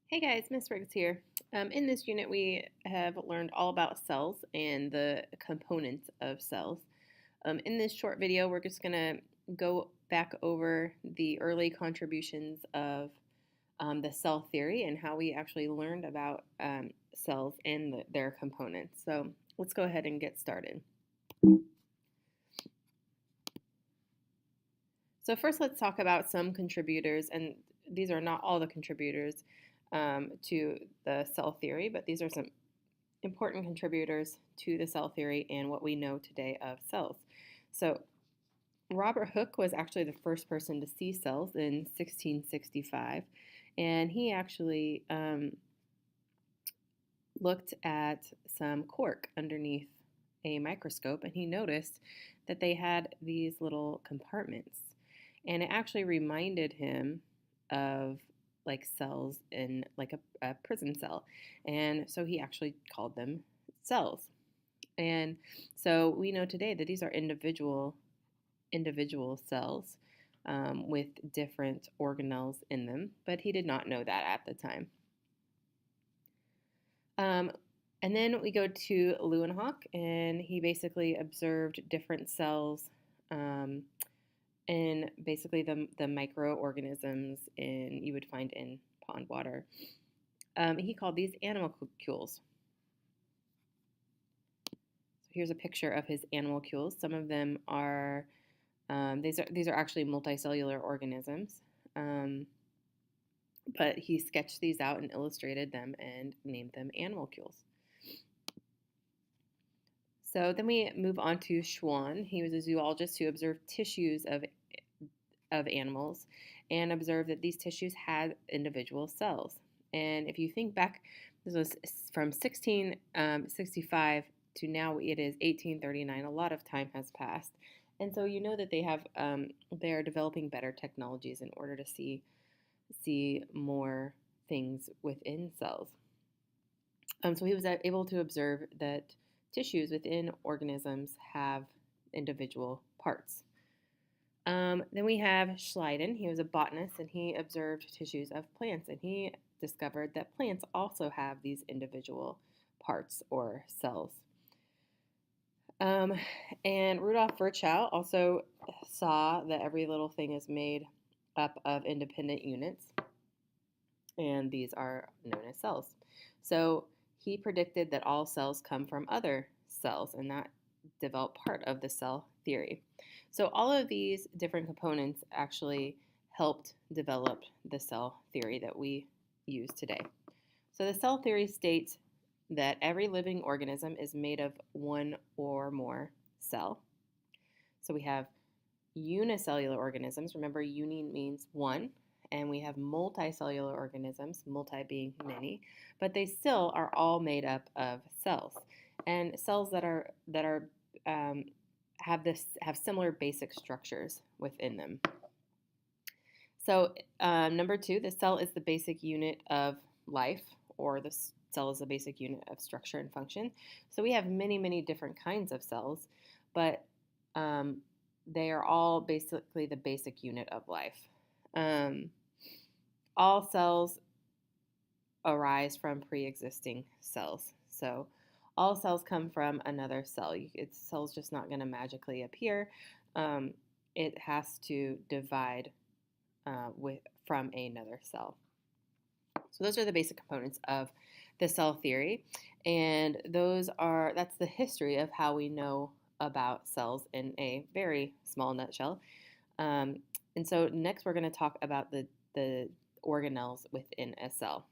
Hey guys, Miss Riggs here. In this unit, we have learned all about cells and the components of cells. In this short video, we're just going to go back over the early contributions of the cell theory and how we actually learned about cells and their components. So let's go ahead and get started. So first, let's talk about some contributors, and these are not all the contributors to the cell theory, but these are some important contributors to the cell theory and what we know today of cells. So Robert Hooke was actually the first person to see cells in 1665, and he actually looked at some cork underneath a microscope, and he noticed that they had these little compartments, and it actually reminded him of like cells in like a prison cell, and so he actually called them cells. And so we know today that these are individual cells with different organelles in them, but he did not know that at the time. And then we go to Leeuwenhoek, and he basically observed different cells in basically the microorganisms you would find in pond water. He called these animalcules. So here's a picture of his animalcules. Some of them are these are actually multicellular organisms, but he sketched these out and illustrated them and named them animalcules. So then we move on to Schwann. He was a zoologist who observed tissues of animals and observed that these tissues had individual cells. And if you think back, this was from 1665 to now it is 1839. A lot of time has passed. And so you know that they are developing better technologies in order to see more things within cells. So he was able to observe that tissues within organisms have individual parts. Then we have Schleiden. He was a botanist, and he observed tissues of plants, and he discovered that plants also have these individual parts or cells. And Rudolf Virchow also saw that every little thing is made up of independent units, and these are known as cells. So he predicted that all cells come from other cells, and that developed part of the cell theory. So all of these different components actually helped develop the cell theory that we use today. So the cell theory states that every living organism is made of one or more cell. So we have unicellular organisms. Remember, uni means one. And we have multicellular organisms, multi being many, but they still are all made up of cells. And cells that have similar basic structures within them. So number 2, the cell is the basic unit of life, or the cell is the basic unit of structure and function. So we have many different kinds of cells, but they are all basically the basic unit of life. All cells arise from pre-existing cells. So all cells come from another cell. Cell's just not going to magically appear. It has to divide from another cell. So those are the basic components of the cell theory, and that's the history of how we know about cells in a very small nutshell. And so next we're going to talk about the organelles within a cell.